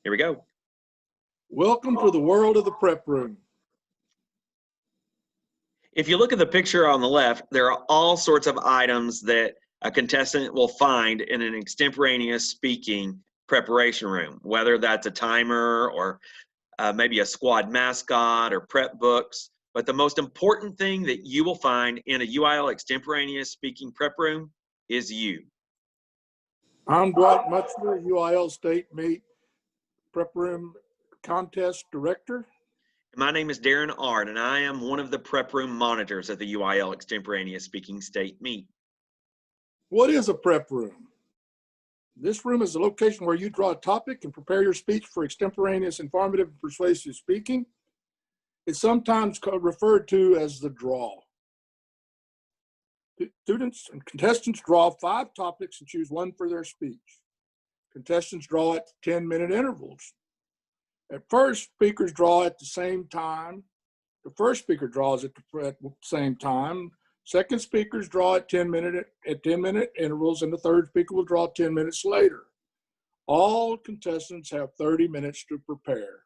Here we go. Welcome to the world of the prep room. If you look at the picture on the left, there are all sorts of items that a contestant will find in an extemporaneous speaking preparation room, whether that's a timer or maybe a squad mascot or prep books. But the most important thing that you will find in a UIL extemporaneous speaking prep room is you. I'm Dwight Mitchler, UIL State Meet Prep Room Contest Director. My name is Darin, and I am one of the prep room monitors at the UIL Extemporaneous Speaking State Meet. What is a prep room? This room is a location where you draw a topic and prepare your speech for extemporaneous, informative, and persuasive speaking. It's sometimes referred to as the draw. Students and contestants draw 5 topics and choose one for their speech. Contestants draw at 10-minute intervals. At first, speakers draw at the same time. The first speaker draws at the same time. Second speakers draw at 10-minute intervals, and the third speaker will draw 10 minutes later. All contestants have 30 minutes to prepare.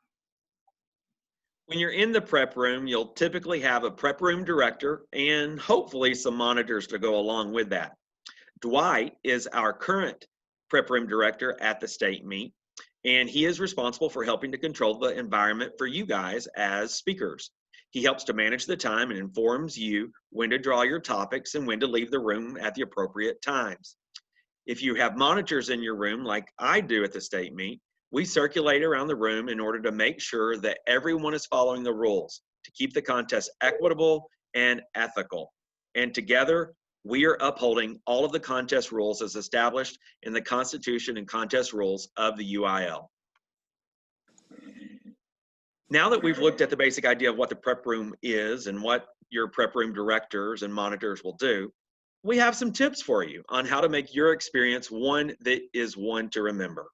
When you're in the prep room, you'll typically have a prep room director and hopefully some monitors to go along with that. Dwight is our current prep room director at the state meet, and he is responsible for helping to control the environment for you guys as speakers. He helps to manage the time and informs you when to draw your topics and when to leave the room at the appropriate times. If you have monitors in your room like I do at the state meet, we circulate around the room in order to make sure that everyone is following the rules to keep the contest equitable and ethical. And together, we are upholding all of the contest rules as established in the Constitution and contest rules of the UIL. Now that we've looked at the basic idea of what the prep room is and what your prep room directors and monitors will do, we have some tips for you on how to make your experience one that is one to remember.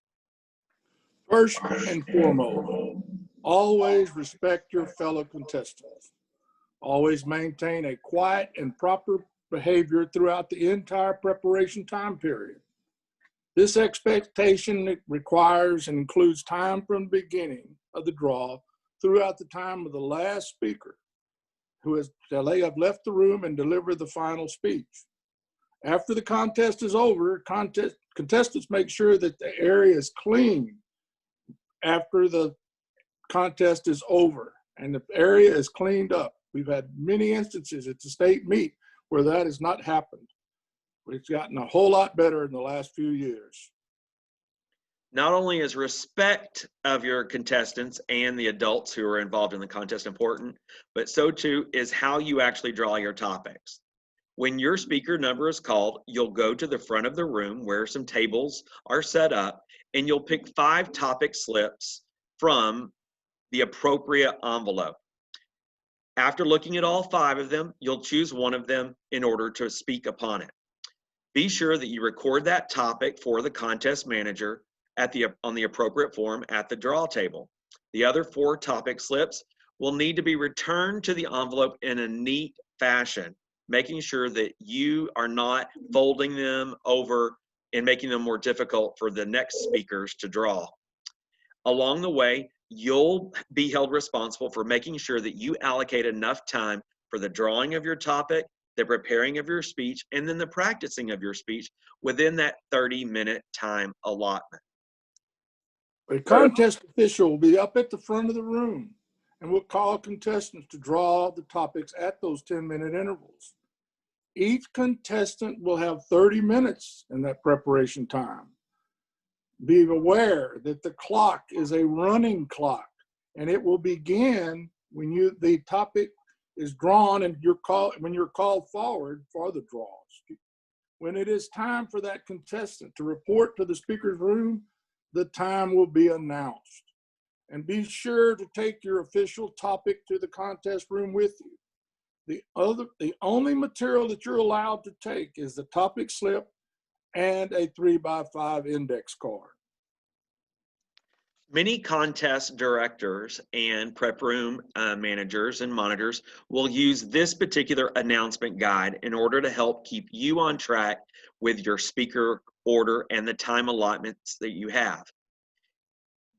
First and foremost, always respect your fellow contestants. Always maintain a quiet and proper behavior throughout the entire preparation time period. This expectation requires and includes time from the beginning of the draw throughout the time of the last speaker till they have left the room and deliver the final speech. After the contest is over, contestants make sure that the area is clean after the contest is over and the area is cleaned up. We've had many instances at the state meet where that has not happened. It's gotten a whole lot better in the last few years. Not only is respect of your contestants and the adults who are involved in the contest important, but so too is how you actually draw your topics. When your speaker number is called, you'll go to the front of the room where some tables are set up, and you'll pick 5 topic slips from the appropriate envelope. After looking at all 5 of them, you'll choose one of them in order to speak upon it. Be sure that you record that topic for the contest manager on the appropriate form at the draw table. The other 4 topic slips will need to be returned to the envelope in a neat fashion, making sure that you are not folding them over and making them more difficult for the next speakers to draw. Along the way, you'll be held responsible for making sure that you allocate enough time for the drawing of your topic, the preparing of your speech, and then the practicing of your speech within that 30-minute time allotment. A contest official will be up at the front of the room and will call contestants to draw the topics at those 10-minute intervals. Each contestant will have 30 minutes in that preparation time. Be aware that the clock is a running clock, and it will begin when the topic is drawn and when you're called forward for the draws. When it is time for that contestant to report to the speaker's room, the time will be announced. And be sure to take your official topic to the contest room with you. The only material that you're allowed to take is the topic slip and a 3x5 index card. Many contest directors and prep room managers and monitors will use this particular announcement guide in order to help keep you on track with your speaker order and the time allotments that you have.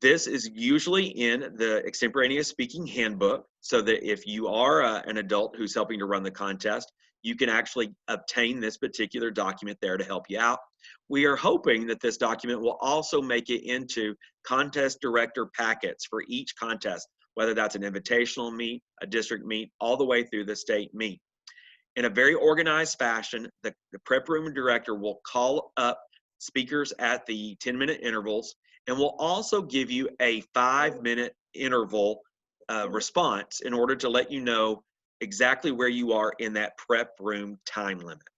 This is usually in the extemporaneous speaking handbook, so that if you are an adult who's helping to run the contest, you can actually obtain this particular document there to help you out. We are hoping that this document will also make it into contest director packets for each contest, whether that's an invitational meet, a district meet, all the way through the state meet. In a very organized fashion, the prep room director will call up speakers at the 10-minute intervals and will also give you a 5-minute interval response in order to let you know exactly where you are in that prep room time limit.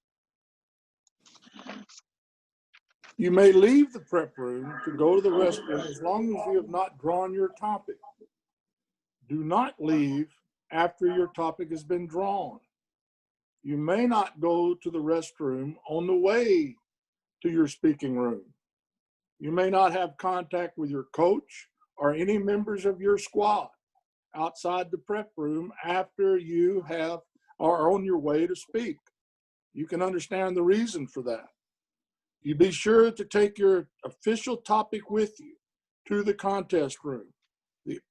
You may leave the prep room to go to the restroom as long as you have not drawn your topic. Do not leave after your topic has been drawn. You may not go to the restroom on the way to your speaking room. You may not have contact with your coach or any members of your squad outside the prep room after you are on your way to speak. You can understand the reason for that. You be sure to take your official topic with you to the contest room.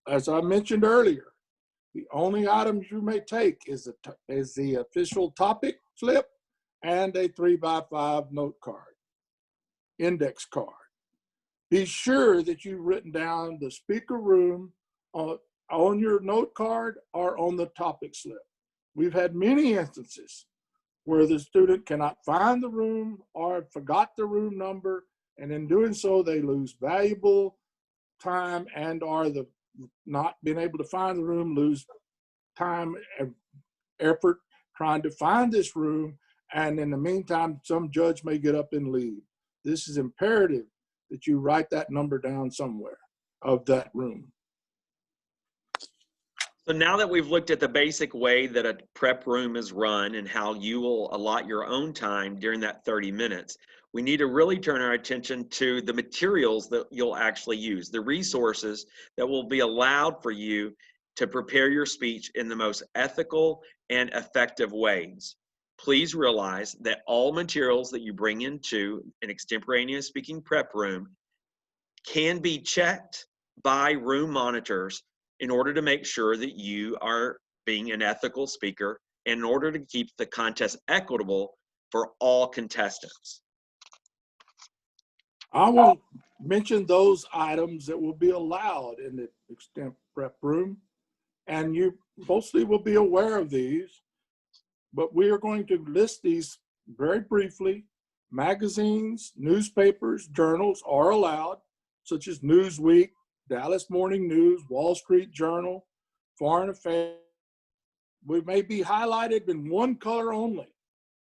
As I mentioned earlier, the only items you may take is the official topic slip and a 3x5 note card, index card. Be sure that you've written down the speaker room on your note card or on the topic slip. We've had many instances where the student cannot find the room or forgot the room number, and in doing so, they lose valuable time and or not being able to find the room, lose time and effort trying to find this room, and in the meantime, some judge may get up and leave. This is imperative that you write that number down somewhere of that room. So now that we've looked at the basic way that a prep room is run and how you will allot your own time during that 30 minutes, we need to really turn our attention to the materials that you'll actually use, the resources that will be allowed for you to prepare your speech in the most ethical and effective ways. Please realize that all materials that you bring into an extemporaneous speaking prep room can be checked by room monitors in order to make sure that you are being an ethical speaker, and in order to keep the contest equitable for all contestants. I will mention those items that will be allowed in the extemp prep room, and you mostly will be aware of these, but we are going to list these very briefly. Magazines, newspapers, journals are allowed, such as Newsweek, Dallas Morning News, Wall Street Journal, Foreign Affairs. We may be highlighted in one color only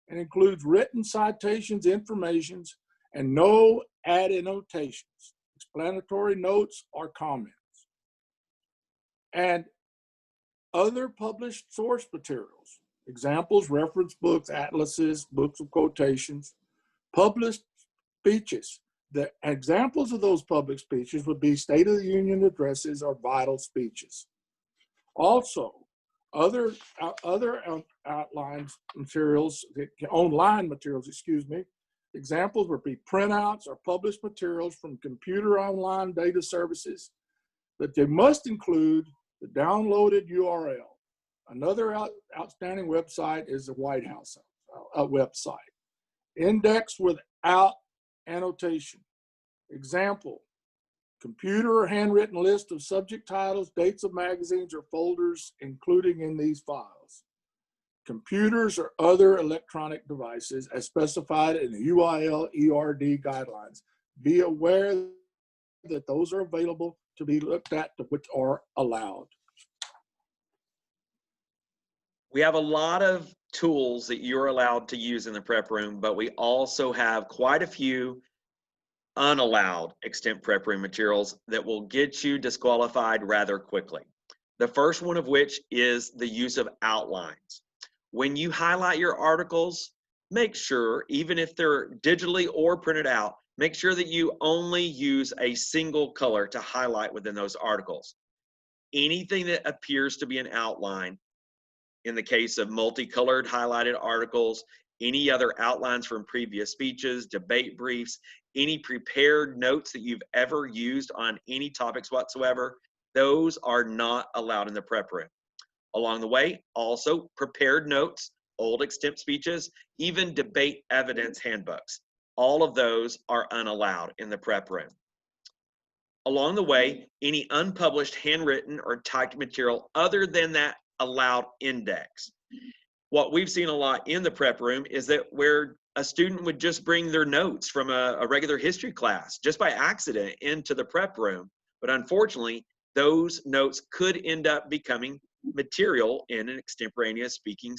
and includes written citations, informations, and no added annotations, explanatory notes, or comments. And other published source materials, examples, reference books, atlases, books of quotations, published speeches. The examples of those public speeches would be State of the Union addresses or vital speeches. Also, other outlines materials, online materials, excuse me, examples would be printouts or published materials from computer online data services, but they must include the downloaded URL. Another outstanding website is the White House website. Index without annotation. Example, computer or handwritten list of subject titles, dates of magazines or folders, including in these files. Computers or other electronic devices as specified in the UIL ERD guidelines. Be aware that those are available to be looked at, which are allowed. We have a lot of tools that you're allowed to use in the prep room, but we also have quite a few unallowed extemp prep room materials that will get you disqualified rather quickly. The first one of which is the use of outlines. When you highlight your articles, make sure, even if they're digitally or printed out, make sure that you only use a single color to highlight within those articles. Anything that appears to be an outline, in the case of multicolored highlighted articles, any other outlines from previous speeches, debate briefs, any prepared notes that you've ever used on any topics whatsoever, those are not allowed in the prep room. Along the way, also prepared notes, old extemp speeches, even debate evidence handbooks. All of those are unallowed in the prep room. Along the way, any unpublished handwritten or typed material other than that allowed index. What we've seen a lot in the prep room is that where a student would just bring their notes from a regular history class just by accident into the prep room, but unfortunately, those notes could end up becoming material in an extemporaneous speaking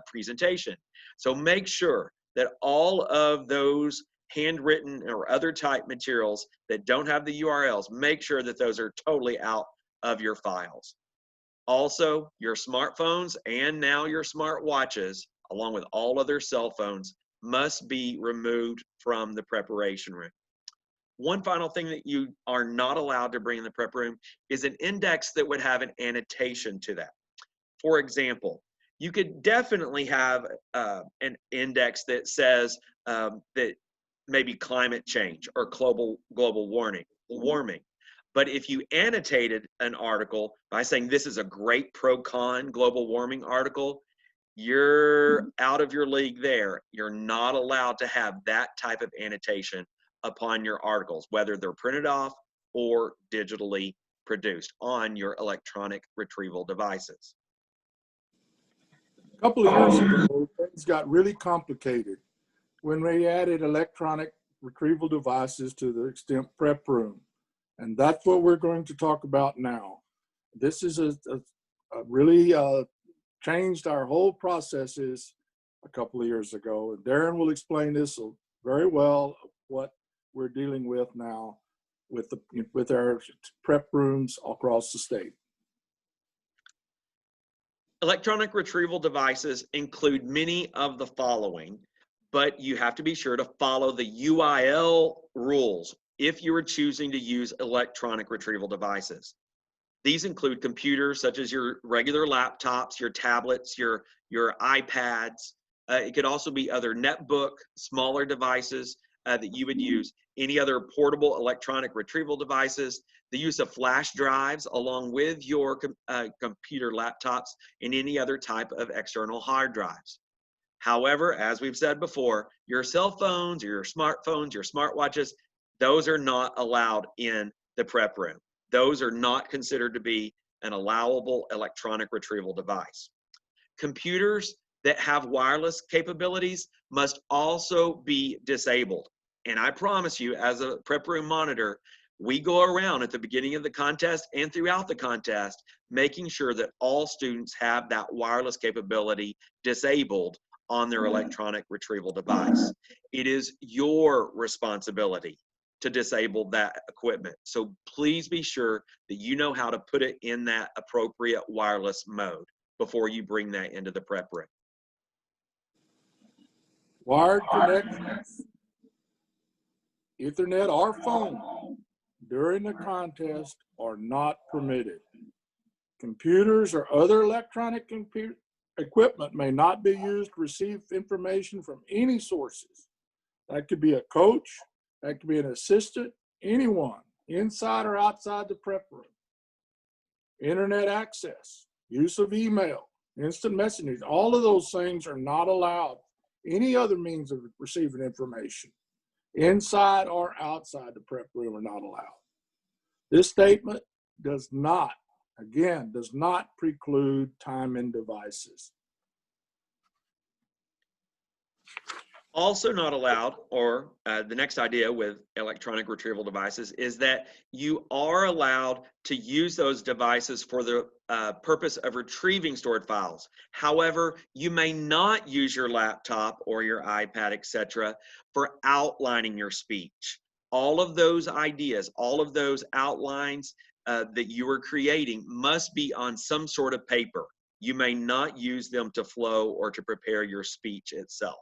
presentation. So make sure that all of those handwritten or other type materials that don't have the URLs, make sure that those are totally out of your files. Also, your smartphones and now your smart watches, along with all other cell phones, must be removed from the preparation room. One final thing that you are not allowed to bring in the prep room is an index that would have an annotation to that. For example, you could definitely have an index that says that maybe climate change or global warming. But if you annotated an article by saying this is a great pro-con global warming article, you're out of your league there. You're not allowed to have that type of annotation upon your articles, whether they're printed off or digitally produced on your electronic retrieval devices. A couple of years ago, things got really complicated when we added electronic retrieval devices to the extemp prep room. And that's what we're going to talk about now. This is a really changed our whole processes a couple of years ago. And Darin will explain this very well, what we're dealing with now with our prep rooms across the state. Electronic retrieval devices include many of the following, but you have to be sure to follow the UIL rules if you are choosing to use electronic retrieval devices. These include computers such as your regular laptops, your tablets, your iPads. It could also be other netbook, smaller devices that you would use, any other portable electronic retrieval devices, the use of flash drives along with your computer laptops, and any other type of external hard drives. However, as we've said before, your cell phones, your smartphones, your smartwatches, those are not allowed in the prep room. Those are not considered to be an allowable electronic retrieval device. Computers that have wireless capabilities must also be disabled. And I promise you, as a prep room monitor, we go around at the beginning of the contest and throughout the contest, making sure that all students have that wireless capability disabled on their electronic retrieval device. It is your responsibility to disable that equipment. So please be sure that you know how to put it in that appropriate wireless mode before you bring that into the prep room. Wired connections, Ethernet or phone during the contest are not permitted. Computers or other electronic equipment may not be used to receive information from any sources. That could be a coach, that could be an assistant, anyone, inside or outside the prep room. Internet access, use of email, instant messaging, all of those things are not allowed. Any other means of receiving information, inside or outside the prep room, are not allowed. This statement does not, again, does not preclude time and devices. Also not allowed, or the next idea with electronic retrieval devices, is that you are allowed to use those devices for the purpose of retrieving stored files. However, you may not use your laptop or your iPad, etc., for outlining your speech. All of those ideas, all of those outlines that you are creating must be on some sort of paper. You may not use them to flow or to prepare your speech itself.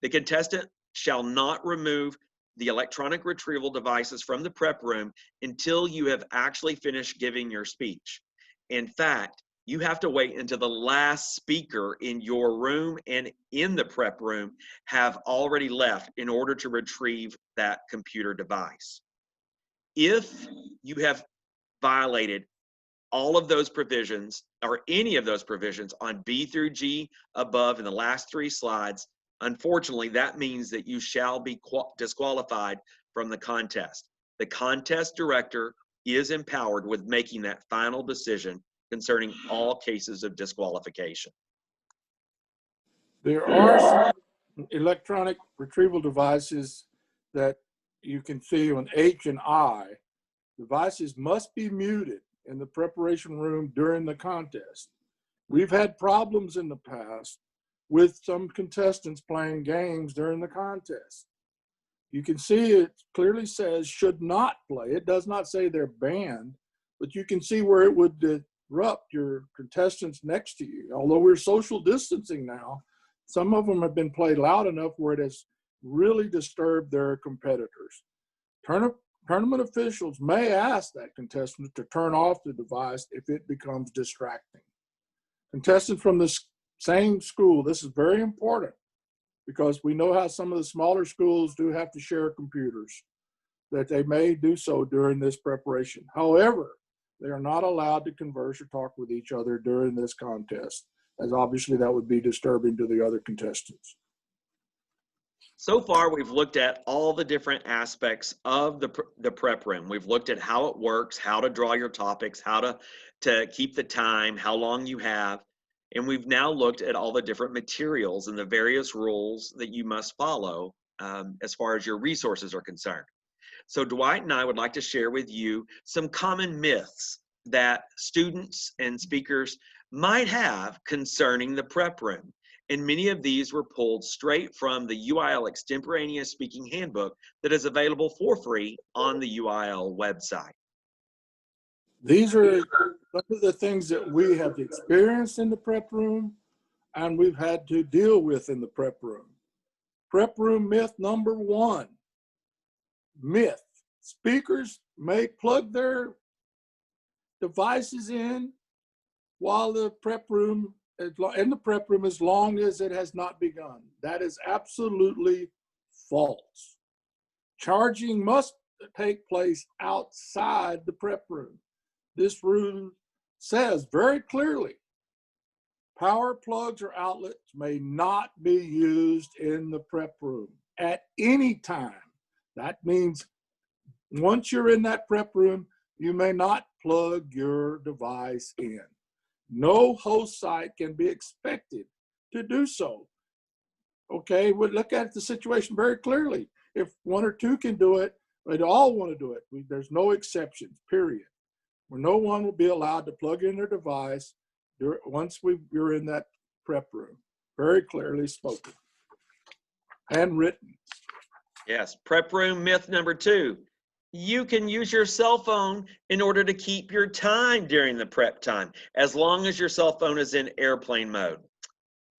The contestant shall not remove the electronic retrieval devices from the prep room until you have actually finished giving your speech. In fact, You have to wait until the last speaker in your room and in the prep room have already left in order to retrieve that computer device. If you have violated all of those provisions or any of those provisions on B through G above in the last 3 slides, unfortunately, that means that you shall be disqualified from the contest. The contest director is empowered with making that final decision concerning all cases of disqualification. There are some electronic retrieval devices that you can see on H and I. Devices must be muted in the preparation room during the contest. We've had problems in the past with some contestants playing games during the contest. You can see it clearly says should not play. It does not say they're banned, but you can see where it would disrupt your contestants next to you. Although we're social distancing now, some of them have been played loud enough where it has really disturbed their competitors. Tournament officials may ask that contestant to turn off the device if it becomes distracting. Contestants from the same school, this is very important because we know how some of the smaller schools do have to share computers, that they may do so during this preparation. However, they are not allowed to converse or talk with each other during this contest, as obviously that would be disturbing to the other contestants. So far, we've looked at all the different aspects of the prep room. We've looked at how it works, how to draw your topics, how to keep the time, how long you have. And we've now looked at all the different materials and the various rules that you must follow as far as your resources are concerned. So Dwight and I would like to share with you some common myths that students and speakers might have concerning the prep room. And many of these were pulled straight from the UIL Extemporaneous Speaking Handbook that is available for free on the UIL website. These are some of the things that we have experienced in the prep room and we've had to deal with in the prep room. Prep room myth number 1. Myth: speakers may plug their devices in while the prep room in the prep room as long as it has not begun. That is absolutely false. Charging must take place outside the prep room. This rule says very clearly, power plugs or outlets may not be used in the prep room at any time. That means once you're in that prep room, you may not plug your device in. No host site can be expected to do so. Okay, we look at the situation very clearly. If 1 or 2 can do it, they all want to do it. There's no exceptions, period. Where no one will be allowed to plug in their device once we're in that prep room. Very clearly spoken and written. Yes, prep room myth number 2. You can use your cell phone in order to keep your time during the prep time, as long as your cell phone is in airplane mode.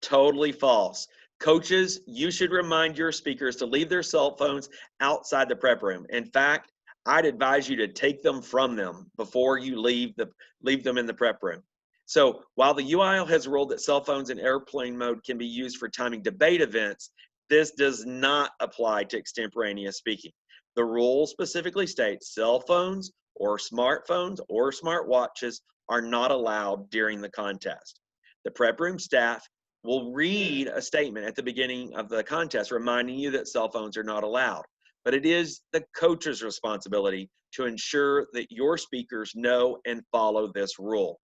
Totally false. Coaches, you should remind your speakers to leave their cell phones outside the prep room. In fact, I'd advise you to take them from them before you leave them in the prep room. So while the UIL has ruled that cell phones in airplane mode can be used for timing debate events, this does not apply to extemporaneous speaking. The rule specifically states cell phones or smartphones or smartwatches are not allowed during the contest. The prep room staff will read a statement at the beginning of the contest reminding you that cell phones are not allowed. But it is the coach's responsibility to ensure that your speakers know and follow this rule.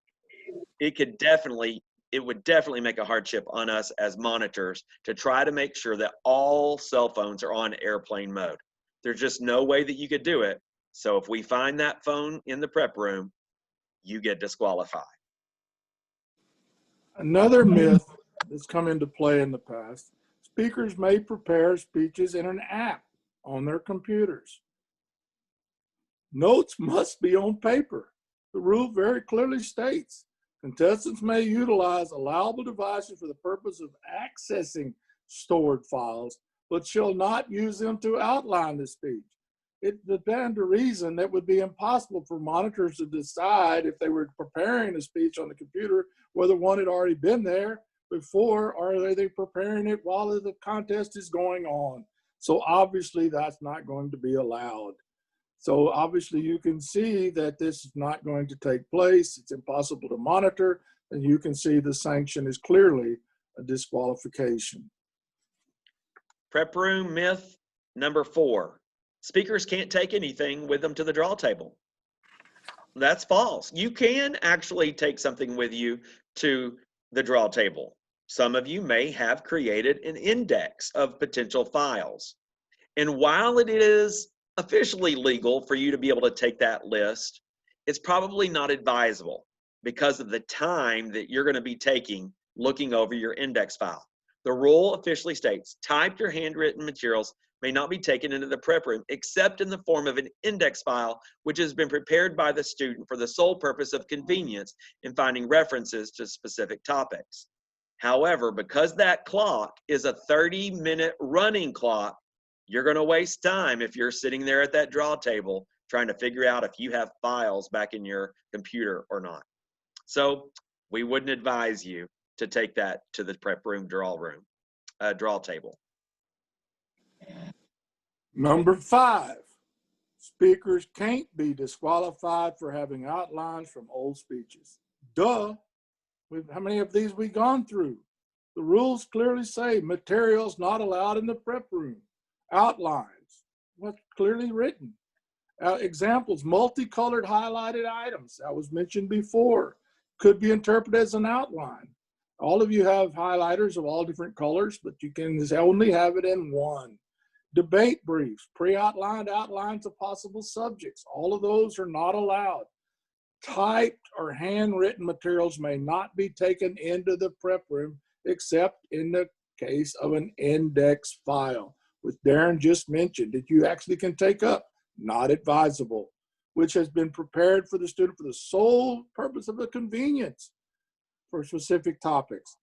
It would definitely make a hardship on us as monitors to try to make sure that all cell phones are on airplane mode. There's just no way that you could do it. So if we find that phone in the prep room, you get disqualified. Another myth that's come into play in the past: speakers may prepare speeches in an app on their computers. Notes must be on paper. The rule very clearly states contestants may utilize allowable devices for the purpose of accessing stored files, but shall not use them to outline the speech. it would stand to reason that would be impossible for monitors to decide if they were preparing a speech on the computer, whether one had already been there before, or are they preparing it while the contest is going on. So obviously that's not going to be allowed. So obviously you can see that this is not going to take place. It's impossible to monitor, and you can see the sanction is clearly a disqualification. Prep room myth number 4. Speakers can't take anything with them to the draw table. That's false. You can actually take something with you to the draw table. Some of you may have created an index of potential files. And while it is officially legal for you to be able to take that list, it's probably not advisable because of the time that you're going to be taking looking over your index file. The rule officially states, typed or handwritten materials may not be taken into the prep room except in the form of an index file which has been prepared by the student for the sole purpose of convenience in finding references to specific topics. However, because that clock is a 30-minute running clock, you're going to waste time if you're sitting there at that draw table trying to figure out if you have files back in your computer or not. So we wouldn't advise you to take that to the prep room, draw table. Number 5, speakers can't be disqualified for having outlines from old speeches. Duh. How many of these we gone through? The rules clearly say materials not allowed in the prep room. Outlines, what's clearly written. Examples, multicolored highlighted items, that was mentioned before, could be interpreted as an outline. All of you have highlighters of all different colors, but you can only have it in one. Debate briefs, pre-outlined outlines of possible subjects, all of those are not allowed. Typed or handwritten materials may not be taken into the prep room except in the case of an index file, which Darin just mentioned, that you actually can take up, not advisable, which has been prepared for the student for the sole purpose of the convenience for specific topics.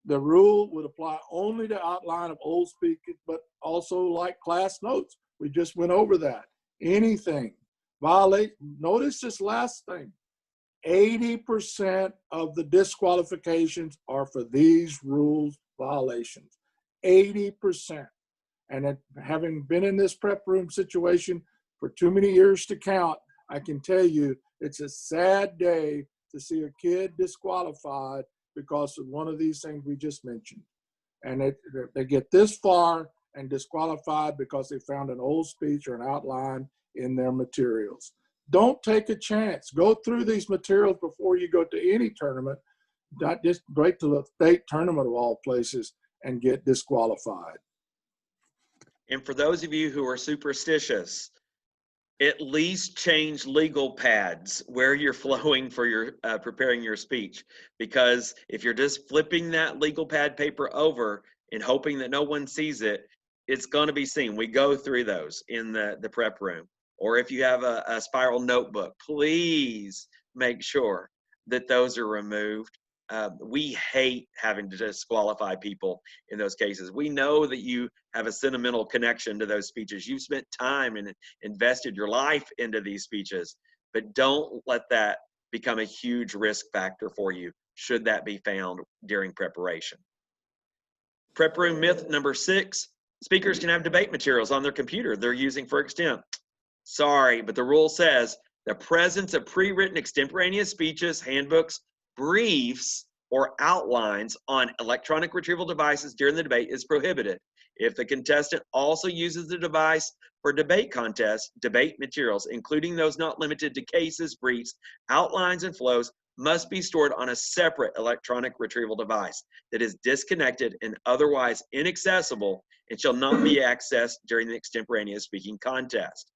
The rule would apply only to outline of old speakers, but also like class notes. We just went over that. Anything. Notice this last thing. 80% of the disqualifications are for these rules violations. 80%. And having been in this prep room situation for too many years to count, I can tell you it's a sad day to see a kid disqualified because of one of these things we just mentioned. And they get this far and disqualified because they found an old speech or an outline in their materials. Don't take a chance. Go through these materials before you go to any tournament. Not just wait till the state tournament of all places and get disqualified. And for those of you who are superstitious, at least change legal pads where you're flowing for your preparing your speech, because if you're just flipping that legal pad paper over and hoping that no one sees it, it's going to be seen. We go through those in the prep room. Or if you have a spiral notebook, please make sure that those are removed. We hate having to disqualify people in those cases. We know that you have a sentimental connection to those speeches. You've spent time and invested your life into these speeches, but don't let that become a huge risk factor for you should that be found during preparation. Prep room myth number 6, speakers can have debate materials on their computer they're using for EXTEMP. Sorry, but the rule says the presence of pre-written extemporaneous speeches, handbooks, briefs, or outlines on electronic retrieval devices during the debate is prohibited. If the contestant also uses the device for debate contests, debate materials, including those not limited to cases, briefs, outlines, and flows, must be stored on a separate electronic retrieval device that is disconnected and otherwise inaccessible and shall not be accessed during the extemporaneous speaking contest.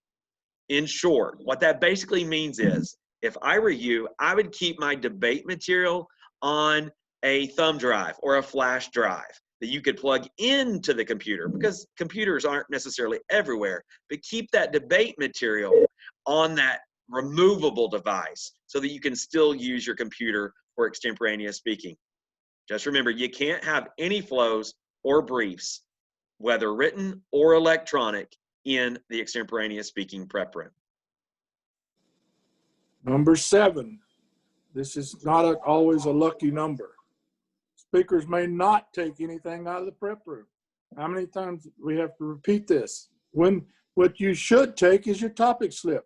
In short, what that basically means is, if I were you, I would keep my debate material on a thumb drive or a flash drive that you could plug into the computer, because computers aren't necessarily everywhere, but keep that debate material on that removable device so that you can still use your computer for extemporaneous speaking. Just remember, you can't have any flows or briefs, whether written or electronic, in the extemporaneous speaking prep room. Number 7, this is not always a lucky number. Speakers may not take anything out of the prep room. How many times we have to repeat this? What you should take is your topic slip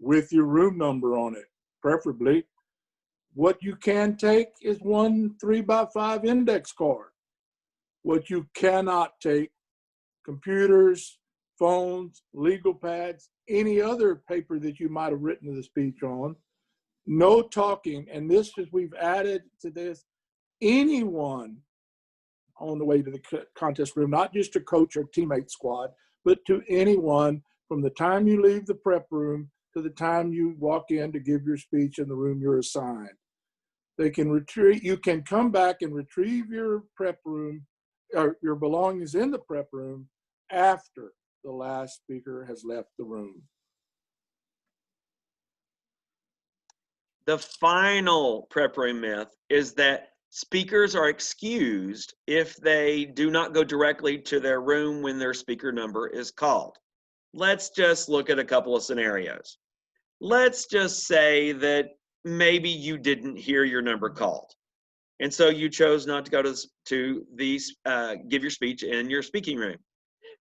with your room number on it, preferably. What you can take is one 3x5 index card. What you cannot take, computers, phones, legal pads, any other paper that you might have written the speech on. No talking, and this is, we've added to this, anyone on the way to the contest room, not just a coach or teammate squad, but to anyone from the time you leave the prep room to the time you walk in to give your speech in the room you're assigned. They can retrieve, you can come back and retrieve your prep room, or your belongings in the prep room after the last speaker has left the room. The final prep room myth is that speakers are excused if they do not go directly to their room when their speaker number is called. Let's just look at a couple of scenarios. Let's just say that maybe you didn't hear your number called, and so you chose not to go to give your speech in your speaking room.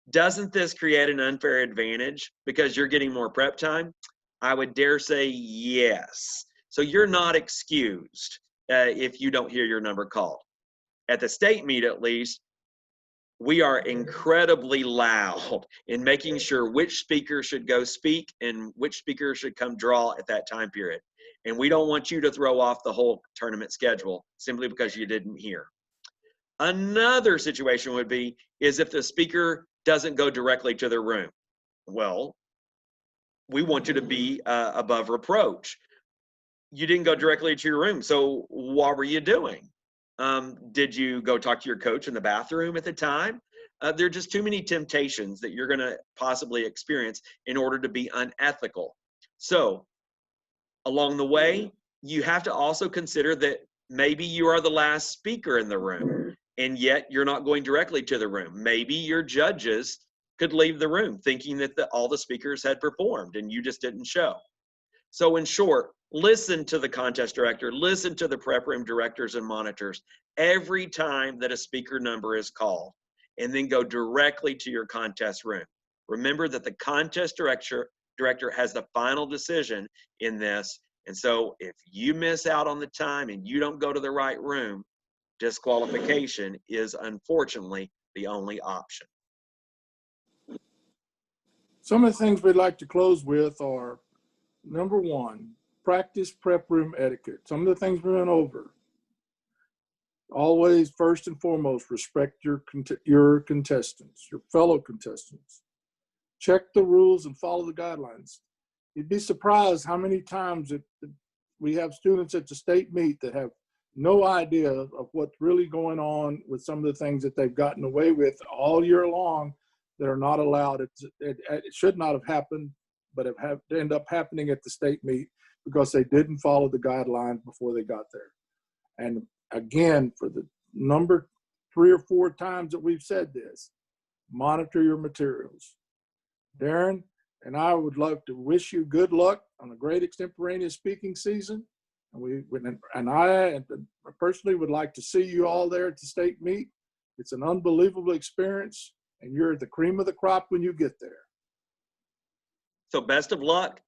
Doesn't this create an unfair advantage because you're getting more prep time? I would dare say yes. So you're not excused if you don't hear your number called. At the state meet, at least, we are incredibly loud in making sure which speaker should go speak and which speaker should come draw at that time period. And we don't want you to throw off the whole tournament schedule simply because you didn't hear. Another situation would be is if the speaker doesn't go directly to their room. Well, we want you to be above reproach. You didn't go directly to your room, so what were you doing? Did you go talk to your coach in the bathroom at the time? There are just too many temptations that you're going to possibly experience in order to be unethical. So along the way, you have to also consider that maybe you are the last speaker in the room, and yet you're not going directly to the room. Maybe your judges could leave the room thinking that all the speakers had performed and you just didn't show. So in short, listen to the contest director, listen to the prep room directors and monitors every time that a speaker number is called, and then go directly to your contest room. Remember that the contest director has the final decision in this, and so if you miss out on the time and you don't go to the right room, disqualification is unfortunately the only option. Some of the things we'd like to close with are, number 1, practice prep room etiquette. Some of the things we went over. Always, first and foremost, respect your contestants, your fellow contestants. Check the rules and follow the guidelines. You'd be surprised how many times we have students at the state meet that have no idea of what's really going on with some of the things that they've gotten away with all year long that are not allowed. It should not have happened, but have end up happening at the state meet because they didn't follow the guidelines before they got there. And again, for the number 3 or 4 times that we've said this, monitor your materials. Darin and I would love to wish you good luck on a great extemporaneous speaking season. And I personally would like to see you all there at the state meet. It's an unbelievable experience, and you're the cream of the crop when you get there. So best of luck.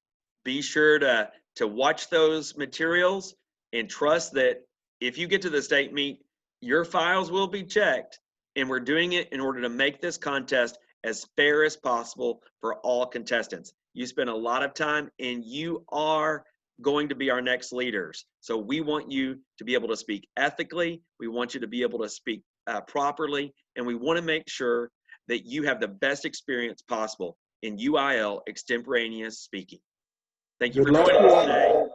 Be sure to watch those materials and trust that if you get to the state meet, your files will be checked, and we're doing it in order to make this contest as fair as possible for all contestants. You spend a lot of time, and you are going to be our next leaders. So we want you to be able to speak ethically. We want you to be able to speak properly, and we want to make sure that you have the best experience possible in UIL extemporaneous speaking. Thank you for joining us today.